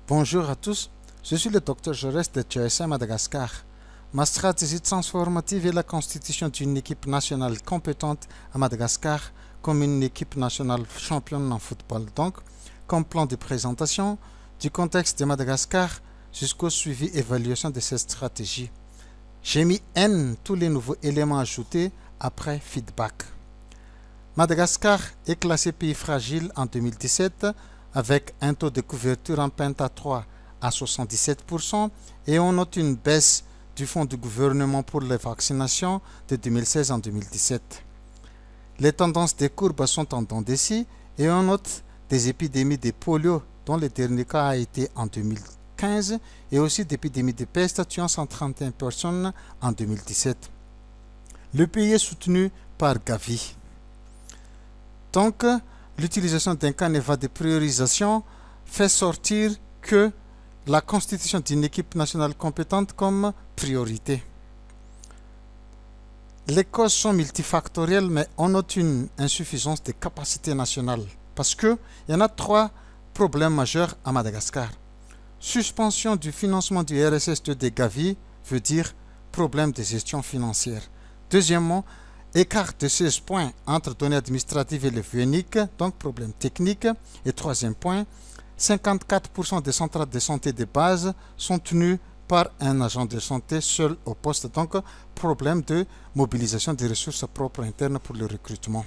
Bonjour à tous, je suis le docteur Jaurès de TSA Madagascar. Ma stratégie transformative est la constitution d'une équipe nationale compétente à Madagascar comme une équipe nationale championne en football. Donc, comme plan de présentation, du contexte de Madagascar jusqu'au suivi et évaluation de cette stratégie. J'ai mis N tous les nouveaux éléments ajoutés après feedback. Madagascar est classé pays fragile en 2017 avec un taux de couverture en Penta 3 à 77% et on note une baisse du fonds du gouvernement pour les vaccinations de 2016 en 2017. Les tendances des courbes sont en dents de scie et on note des épidémies de polio dont le dernier cas a été en 2015 et aussi d'épidémies de peste tuant 131 personnes en 2017. Le pays est soutenu par Gavi. Donc, l'utilisation d'un canevas de priorisation fait sortir que la constitution d'une équipe nationale compétente comme priorité. Les causes sont multifactorielles, mais on note une insuffisance de capacité nationale parce qu'il y en a 3 problèmes majeurs à Madagascar. Suspension du financement du RSS2 de Gavi veut dire problème de gestion financière. Deuxièmement, écart de 16 points entre données administratives et les VUNIC, donc problème technique. Et troisième point, 54% des centrales de santé de base sont tenues par un agent de santé seul au poste, donc problème de mobilisation des ressources propres internes pour le recrutement.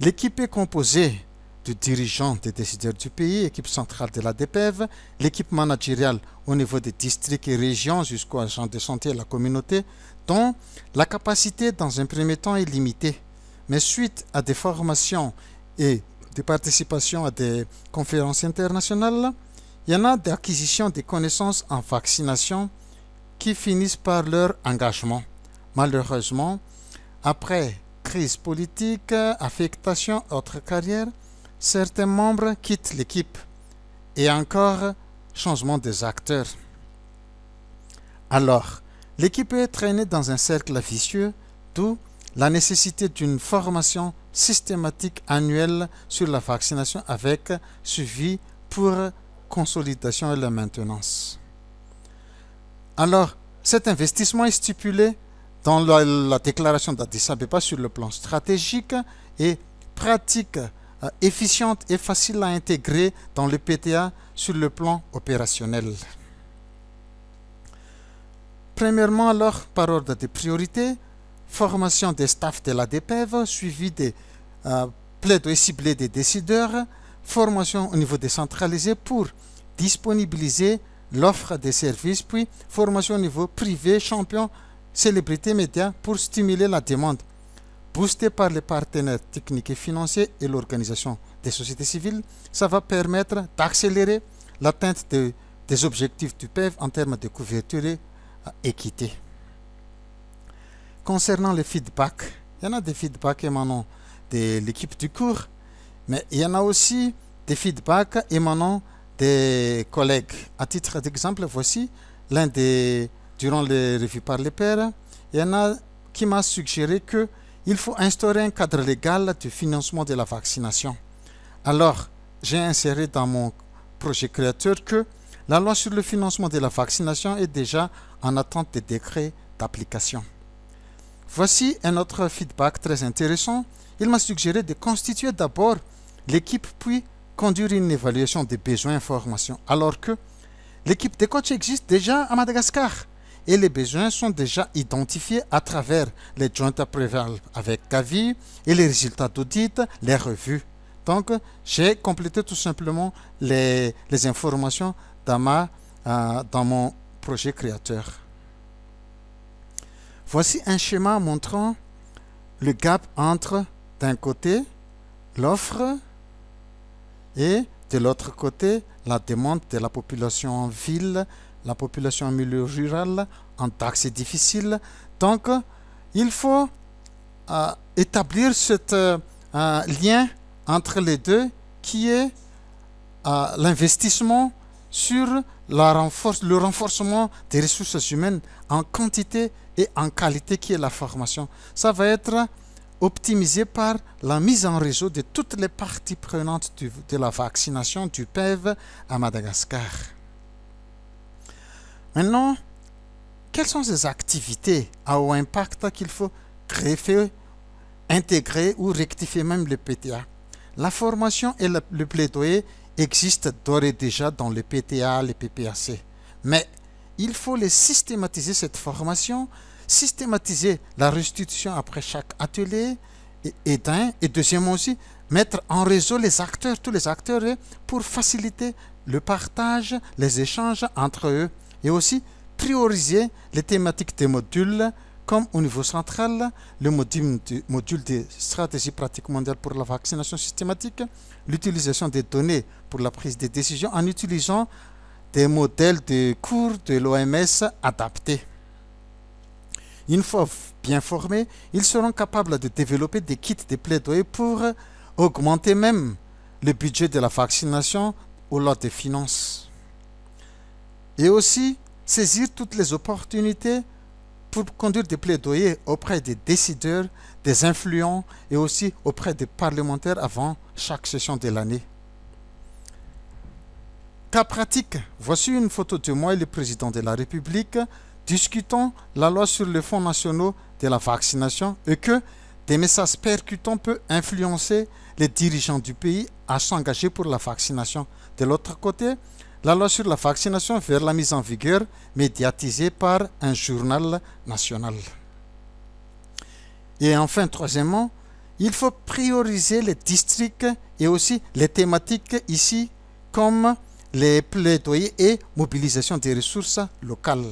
L'équipe est composée du dirigeant des décideurs du pays, équipe centrale de la DPEV, l'équipe managériale au niveau des districts et régions jusqu'aux agents de santé et la communauté, dont la capacité dans un premier temps est limitée. Mais suite à des formations et des participations à des conférences internationales, il y en a d'acquisition des connaissances en vaccination qui finissent par leur engagement. Malheureusement, après crise politique, affectation, autres carrières, certains membres quittent l'équipe et encore changement des acteurs. Alors, l'équipe est traînée dans un cercle vicieux, d'où la nécessité d'une formation systématique annuelle sur la vaccination avec suivi pour consolidation et la maintenance. Alors, cet investissement est stipulé dans la déclaration d'Addis Abeba sur le plan stratégique et pratique efficiente et facile à intégrer dans le PTA sur le plan opérationnel. Premièrement, alors, par ordre de priorité, formation des staffs de la DPEV, suivi des plaidoyers ciblés des décideurs, formation au niveau décentralisé pour disponibiliser l'offre des services, puis formation au niveau privé, champion, célébrité média pour stimuler la demande, boosté par les partenaires techniques et financiers et l'organisation des sociétés civiles. Ça va permettre d'accélérer l'atteinte des objectifs du PEV en termes de couverture et équité. Concernant les feedbacks, il y en a des feedbacks émanant de l'équipe du cours, mais il y en a aussi des feedbacks émanant des collègues. À titre d'exemple, voici l'un des, durant les revues par les pairs, il y en a qui m'a suggéré qu'il faut instaurer un cadre légal de financement de la vaccination. Alors, j'ai inséré dans mon projet créateur que la loi sur le financement de la vaccination est déjà en attente des décrets d'application. Voici un autre feedback très intéressant. Il m'a suggéré de constituer d'abord l'équipe puis conduire une évaluation des besoins et formations, alors que l'équipe de coach existe déjà à Madagascar et les besoins sont déjà identifiés à travers les joint approval avec Gavi et les résultats d'audit, les revues. Donc, j'ai complété tout simplement les informations dans mon projet créateur. Voici un schéma montrant le gap entre, d'un côté, l'offre et de l'autre côté, la demande de la population en ville, la population en milieu rural, en accès difficile. Donc, il faut établir ce lien entre les deux qui est l'investissement sur le renforcement des ressources humaines en quantité et en qualité qui est la formation. Ça va être optimisé par la mise en réseau de toutes les parties prenantes de la vaccination du PEV à Madagascar. Maintenant, quelles sont ces activités à haut impact qu'il faut greffer, intégrer ou rectifier même le PTA? La formation et le plaidoyer existent d'ores et déjà dans le PTA, les PPAC. Mais il faut les systématiser, cette formation, systématiser la restitution après chaque atelier, et deuxièmement aussi, mettre en réseau les acteurs, tous les acteurs, pour faciliter le partage, les échanges entre eux, et aussi prioriser les thématiques des modules, comme au niveau central, le module de stratégie pratique mondiale pour la vaccination systématique, l'utilisation des données pour la prise de décision en utilisant des modèles de cours de l'OMS adaptés. Une fois bien formés, ils seront capables de développer des kits de plaidoyer pour augmenter même le budget de la vaccination au lot des finances. Et aussi saisir toutes les opportunités pour conduire des plaidoyers auprès des décideurs, des influents et aussi auprès des parlementaires avant chaque session de l'année. Cas pratique, voici une photo de moi et le président de la République discutant la loi sur les fonds nationaux de la vaccination et que des messages percutants peuvent influencer les dirigeants du pays à s'engager pour la vaccination. De l'autre côté, la loi sur la vaccination vers la mise en vigueur médiatisée par un journal national. Et enfin, troisièmement, il faut prioriser les districts et aussi les thématiques ici comme les plaidoyers et mobilisation des ressources locales.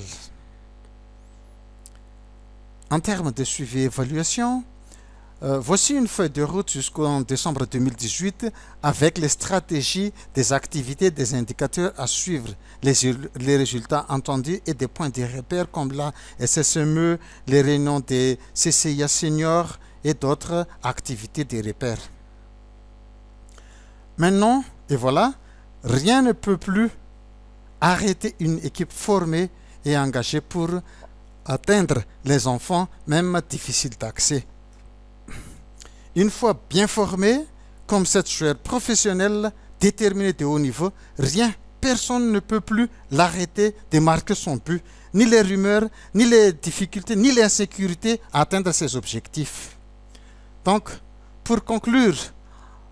En termes de suivi et évaluation, voici une feuille de route jusqu'en décembre 2018 avec les stratégies des activités, des indicateurs à suivre, les résultats entendus et des points de repère comme la SSME, les réunions des CCIA seniors et d'autres activités de repère. Maintenant, et voilà, rien ne peut plus arrêter une équipe formée et engagée pour atteindre les enfants, même difficiles d'accès. Une fois bien formés, comme cette joueur professionnelle déterminée de haut niveau, personne ne peut plus l'arrêter de marquer son but, ni les rumeurs, ni les difficultés, ni l'insécurité à atteindre ses objectifs. Donc, pour conclure,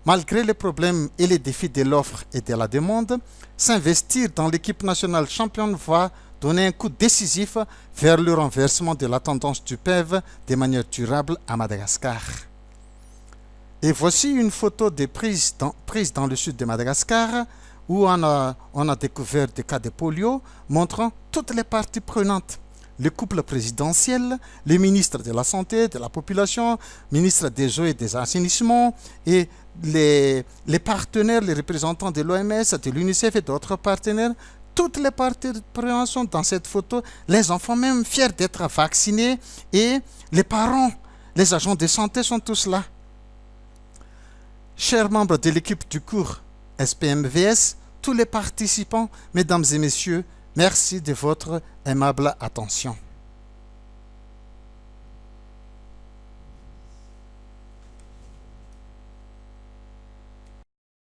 malgré les problèmes et les défis de l'offre et de la demande, s'investir dans l'équipe nationale championne va donner un coup décisif vers le renversement de la tendance du PEV de manière durable à Madagascar. Et voici une photo prise dans le sud de Madagascar où on a découvert des cas de polio montrant toutes les parties prenantes. Le couple présidentiel, le ministre de la Santé, de la Population, ministre des Eaux et des Assainissements et les partenaires, les représentants de l'OMS, de l'UNICEF et d'autres partenaires. Toutes les parties prenantes sont dans cette photo, les enfants même fiers d'être vaccinés et les parents, les agents de santé sont tous là. Chers membres de l'équipe du cours SPMVS, tous les participants, mesdames et messieurs, merci de votre aimable attention.